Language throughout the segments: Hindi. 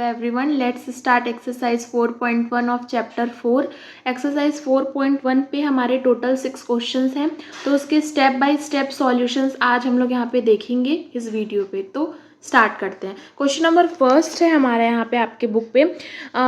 everyone, let's start exercise 4.1 of chapter 4. Exercise 4.1 पे हमारे टोटल 6 क्वेश्चंस हैं, तो उसके स्टेप बाय स्टेप सॉल्यूशंस आज हम लोग यहाँ पे देखेंगे इस वीडियो पे। तो स्टार्ट करते हैं। क्वेश्चन नंबर फर्स्ट है हमारे यहाँ पे आपके बुक पे,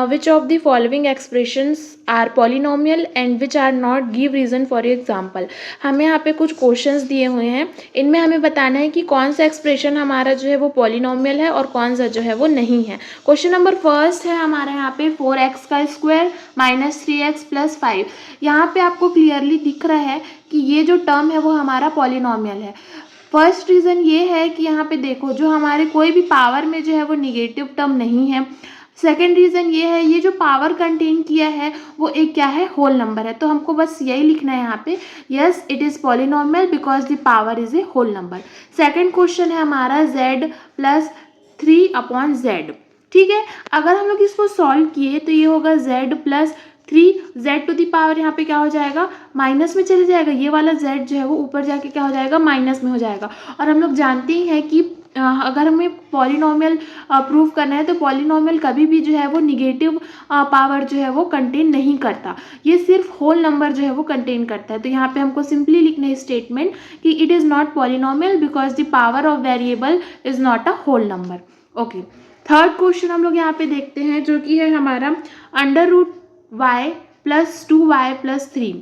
which of the following expressions are polynomial and which are not, give reason for example. हमें यहाँ पे कुछ क्वेश्चंस दिए हुए हैं, इनमें हमें बताना है कि कौन सा एक्सप्रेशन हमारा जो है वो पॉलिनोमियल है और कौन सा जो है वो नहीं है। क्वेश्चन नंबर फर्स्ट है हमारे यहाँ पे 4x का स्क्वायर माइनस 3x प्लस 5। यहाँ पे आपको क्लियरली दिख रहा है कि ये जो टर्म है वो हमारा पॉलिनोमियल है। फर्स्ट रीज़न ये है कि यहाँ पे देखो जो हमारे कोई भी पावर में जो है वो निगेटिव टर्म नहीं है। सेकेंड रीज़न ये है, ये जो पावर कंटेन किया है वो एक क्या है, होल नंबर है। तो हमको बस यही लिखना है यहाँ पे, yes it is polynomial because the power is a whole number. Second question है हमारा z प्लस 3/z। ठीक है, अगर हम लोग इसको सॉल्व किए तो ये होगा z plus 3z to the power, यहाँ पे क्या हो जाएगा, माइनस में चले जाएगा। ये वाला z जो है वो ऊपर जाके क्या हो जाएगा, माइनस में हो जाएगा। और हम लोग जानते ही हैं कि अगर हमें पॉलिनोमियल प्रूव करना है तो पॉलिनोमियल कभी भी जो है वो निगेटिव पावर जो है वो कंटेन नहीं करता, ये सिर्फ होल नंबर जो है वो कंटेन करता है। तो यहाँ पे हमको सिंपली लिखना है स्टेटमेंट कि it is not polynomial because the power of variable is not a whole number. Okay, third question हम लोग यहाँ पे देखते हैं जो कि है हमारा √y प्लस 2y प्लस 3।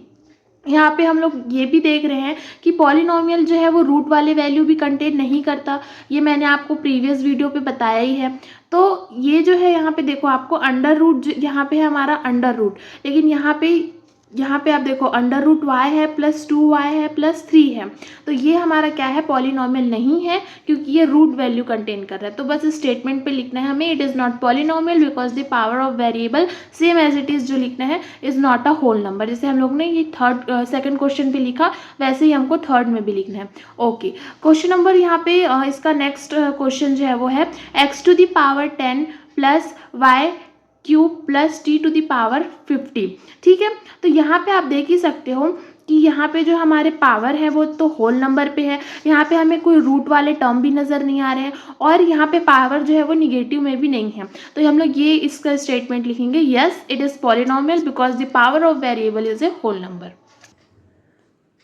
यहाँ पे हम लोग ये भी देख रहे हैं कि पॉलिनोमियल जो है वो रूट वाले वैल्यू भी कंटेन नहीं करता, ये मैंने आपको प्रीवियस वीडियो पे बताया ही है। तो ये जो है यहाँ पे देखो आपको अंडर रूट, यहाँ पे है हमारा अंडर रूट, लेकिन यहाँ पे आप देखो √y है प्लस 2y है प्लस 3 है, तो ये हमारा क्या है, पॉलिनोमियल नहीं है क्योंकि ये रूट वैल्यू कंटेन कर रहा है। तो बस स्टेटमेंट पे लिखना है हमें, it is not polynomial because the power of variable same as it is जो लिखना है is not a whole number. जैसे हम लोग ने ये सेकंड क्वेश्चन पे लिखा वैसे ही हमको थर्ड में भी लिखना है। ओके, क्वेश्चन नंबर यहाँ पे इसका नेक्स्ट क्वेश्चन जो है वो है x to the power 10 plus y cube plus t to the power 50। ठीक है, तो यहाँ पे आप देख ही सकते हो कि यहाँ पे जो हमारे पावर है वो तो होल नंबर पे है, यहाँ पे हमें कोई रूट वाले टर्म भी नज़र नहीं आ रहे हैं और यहाँ पे पावर जो है वो निगेटिव में भी नहीं है। तो हम लोग ये इसका स्टेटमेंट लिखेंगे, yes it is polynomial because the power of variable is a whole number.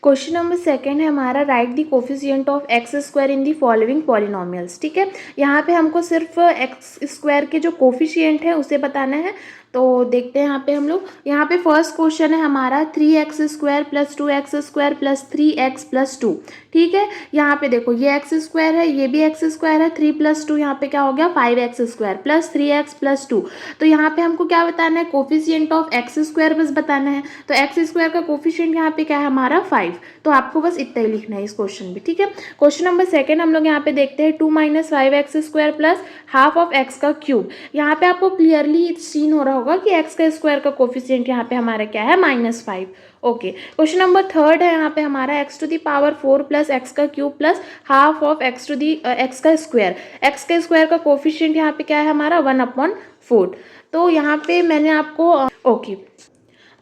Question number second है हमारा, write the coefficient of X square in the following polynomials. ठीक है, यहाँ पे हमको सिर्फ एक्स स्क्वायर के जो कोफिशिएंट है उसे बताना है। तो देखते हैं यहाँ पे हम लोग, यहाँ पे फर्स्ट क्वेश्चन है हमारा 3x square plus 2x square plus 3x plus 2। ठीक है, यहाँ पे देखो ये x स्क्वायर है, ये भी x स्क्वायर है, 3 प्लस 2 यहाँ पे क्या हो गया 5x square plus 3x plus 2। तो यहाँ पे हमको क्या बताना है, कोफिशिएंट ऑफ एक्स स्क्वायर बस बताना है। तो एक्स स्क्वायर का कोफिशिएंट यहाँ पे क्या है हमारा 5, तो आपको बस इतना ही लिखना है इस क्वेश्चन में। ठीक है, क्वेश्चन नंबर सेकंड हम लोग यहाँ पे देखते हैं 2 - 5x square plus half of x का क्यूब। यहाँ पे आपको क्लियरली सीन हो रहा होगा कि x का स्क्वायर का कोफिशिएंट यहाँ पे हमारा क्या है -5। ओके, क्वेश्चन नंबर थर्ड है यहाँ पे हमारा x to the power 4 plus x का cube plus half of x to the x का स्क्वायर। x का स्क्वायर का कोफिशिएंट यहाँ पे क्या है हमारा 1/4। तो यहाँ पे मैंने आपको ओके,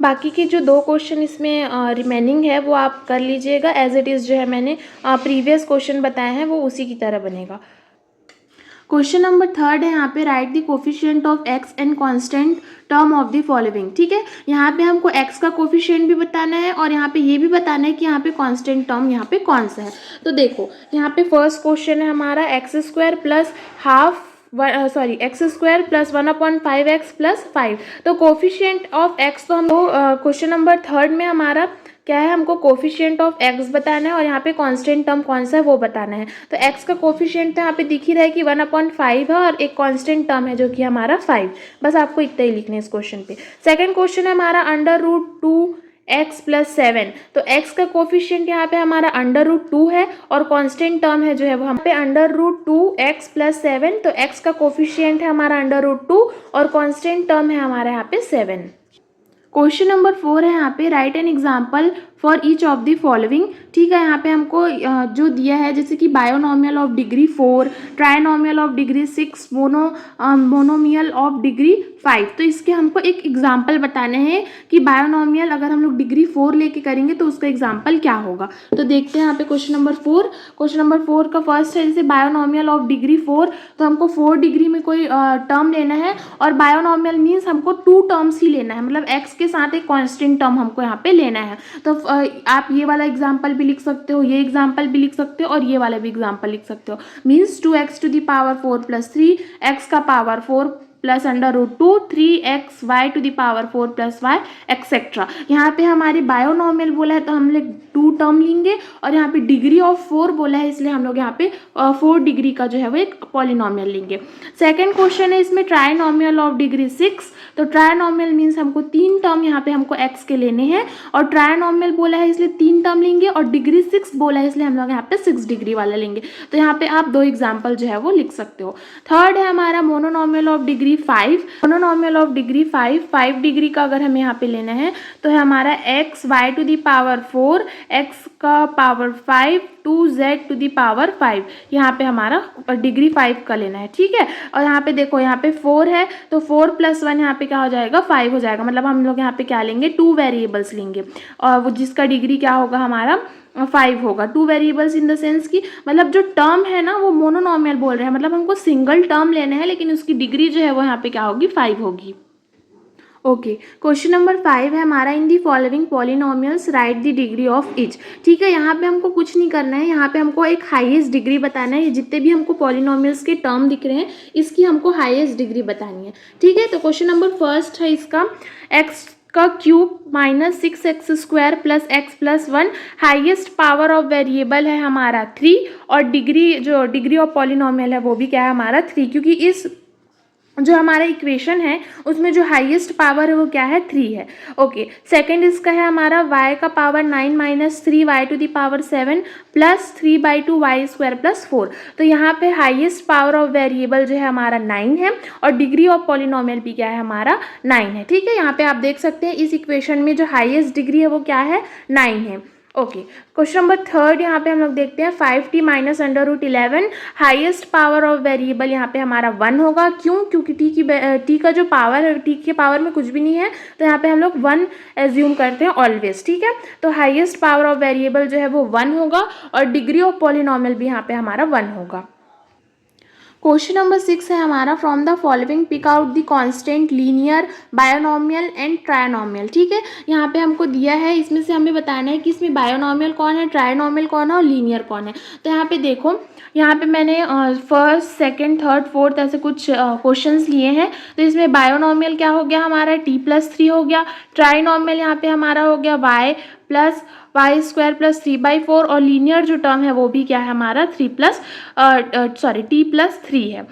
बाकी के जो दो क्वेश्चन इसमें रिमेनिंग है वो आप कर लीजिएगा, एज इट इज़ जो है मैंने प्रीवियस क्वेश्चन बताए हैं वो उसी की तरह बनेगा। क्वेश्चन नंबर थर्ड है यहाँ पे, right the coefficient of x and constant term of the following. ठीक है, यहाँ पे हमको एक्स का कोफिशिएंट भी बताना है और यहाँ पे ये भी बताना है कि यहाँ पे कांस्टेंट टर्म यहाँ पे कौन सा है। तो देखो यहाँ पे फर्स्ट क्वेश्चन है हमारा x square plus half x square plus 1/5x plus 5। तो कोफिशिएंट ऑफ एक्स तो हमको क्वेश्चन नंबर थर्ड में हमारा क्या है, हमको कोफिशिएंट ऑफ एक्स बताना है और यहाँ पे कांस्टेंट टर्म कौन सा है वो बताना है। तो एक्स का कोफिशिएंट तो यहाँ पे दिख ही रहा है कि 1/5 है और एक कांस्टेंट टर्म है जो कि हमारा 5। बस आपको इतना ही लिखना है इस क्वेश्चन पे। सेकंड क्वेश्चन है हमारा √2x प्लस 7। तो x का कोफिशिएंट यहाँ पे हमारा √2 है और कांस्टेंट टर्म है जो है वो हम पे √2x प्लस 7। तो x का कोफिशिएंट है हमारा √2 और कांस्टेंट टर्म है हमारा यहाँ पे 7। क्वेश्चन नंबर 4 है यहाँ पे, right an example for each of the following. ठीक है, यहाँ पे हमको जो दिया है जैसे कि binomial of degree 4, trinomial of degree 6, monomial of degree 5। तो इसके हमको एक एग्जाम्पल बताने हैं कि बायोनॉमियल अगर हम लोग डिग्री 4 लेके करेंगे तो उसका एग्जाम्पल क्या होगा। तो देखते हैं यहाँ पे क्वेश्चन नंबर 4। क्वेश्चन नंबर 4 का फर्स्ट है जैसे बायोनॉमियल ऑफ डिग्री 4, तो हमको 4 डिग्री में कोई टर्म लेना है और बायोनॉमियल मीन्स हमको 2 टर्म्स ही लेना है, मतलब x के साथ एक कॉन्स्टेंट टर्म हमको यहाँ पे लेना है। तो आप ये वाला एग्जाम्पल भी लिख सकते हो, ये एग्जाम्पल भी लिख सकते हो और ये वाला भी एग्जाम्पल लिख सकते हो। Means 2x to the power 4 plus 3, x का power 4 plus under root 2, 3x y to the power 4 plus Y etcetera. यहाँ पे हमारी बायोनॉमियल बोला है तो हम लोग 2 टर्म लेंगे और यहाँ पे डिग्री ऑफ 4 बोला है इसलिए हम लोग यहाँ पे 4 डिग्री का जो है वो एक पॉलिनॉमियल लेंगे। सेकंड क्वेश्चन है इसमें ट्राइनॉमियल ऑफ डिग्री 6, तो ट्राइनॉमियल मीन्स हमको 3 टर्म यहाँ पे हमको x के लेने हैं और ट्राइनॉमियल बोला है इसलिए 3 टर्म लेंगे और डिग्री 6 बोला है इसलिए हम लोग यहाँ पे 6 डिग्री वाला लेंगे। तो यहाँ पे आप 2 एग्जाम्पल जो है वो लिख सकते हो। थर्ड है हमारा monomial of degree 5। Monomial of degree 5 degree का अगर हमें यहाँ पे लेना है तो है हमारा x y to the power 4, x का power 5 to z to the power 5, यहाँ पे हमारा डिग्री 5 का लेना है। ठीक है, और यहाँ पे देखो यहाँ पे 4 है तो 4 प्लस 1 यहाँ पे क्या हो जाएगा 5 हो जाएगा, मतलब हम लोग यहाँ पे क्या लेंगे 2 वेरिएबल्स लेंगे और वो जिसका डिग्री क्या होगा हमारा 5 होगा। 2 वेरिएबल्स इन द सेंस की मतलब जो टर्म है ना वो मोनोनॉमियल बोल रहे हैं, मतलब हमको सिंगल टर्म लेना है लेकिन उसकी डिग्री जो है वो यहाँ पे क्या होगी 5 होगी। ओके, क्वेश्चन नंबर 5 है हमारा in the following polynomials write the degree of each. ठीक है, यहाँ पे हमको कुछ नहीं करना है, यहाँ पे हमको एक हाईएस्ट डिग्री बताना है। जितने भी हमको पॉलिनॉमियल्स के टर्म दिख रहे हैं इसकी हमको हाईएस्ट डिग्री बतानी है। ठीक है, तो क्वेश्चन नंबर फर्स्ट है इसका x का cube minus 6x² plus x plus 1, highest power of variable है हमारा 3 और डिग्री जो डिग्री ऑफ पॉलिनॉमियल है वो भी क्या है हमारा 3, क्योंकि इस जो हमारा इक्वेशन है उसमें जो हाईएस्ट पावर है वो क्या है 3 है। ओके, सेकंड इसका है हमारा y का power 9 minus 3 y to the power 7 plus 3/2 y² plus 4। तो यहाँ पे हाईएस्ट पावर ऑफ वेरिएबल जो है हमारा 9 है और डिग्री ऑफ पॉलिनॉमियल भी क्या है हमारा 9 है। ठीक है, यहाँ पे आप देख सकते हैं इस इक्वेशन में जो हाईएस्ट डिग्री है वो क्या है 9 है। ओके, क्वेश्चन नंबर थर्ड यहाँ पे हम लोग देखते हैं 5t minus under root 11, highest power of variable यहाँ पे हमारा 1 होगा। क्यों? क्योंकि t का जो पावर है t के पावर में कुछ भी नहीं है तो यहाँ पे हम लोग 1 एज्यूम करते हैं ऑलवेज। ठीक है, तो हाइएस्ट पावर ऑफ वेरिएबल जो है वो 1 होगा और डिग्री ऑफ पॉलिनॉमियल भी यहाँ पे हमारा 1 होगा। क्वेश्चन नंबर 6 है हमारा from the following pick out the constant linear binomial and trinomial. ठीक है, यहाँ पे हमको दिया है, इसमें से हमें बताना है कि इसमें बायोनॉमियल कौन है, ट्राइनॉमियल कौन है और लीनियर कौन है। तो यहाँ पे देखो, यहाँ पे मैंने फर्स्ट सेकंड थर्ड फोर्थ ऐसे कुछ क्वेश्चंस लिए हैं। तो इसमें बायोनॉमियल क्या हो गया हमारा t+3 हो गया, ट्राइनॉमियल यहाँ पे हमारा हो गया y प्लस y² प्लस 3/4 और लीनियर जो टर्म है वो भी क्या है हमारा t+3 है।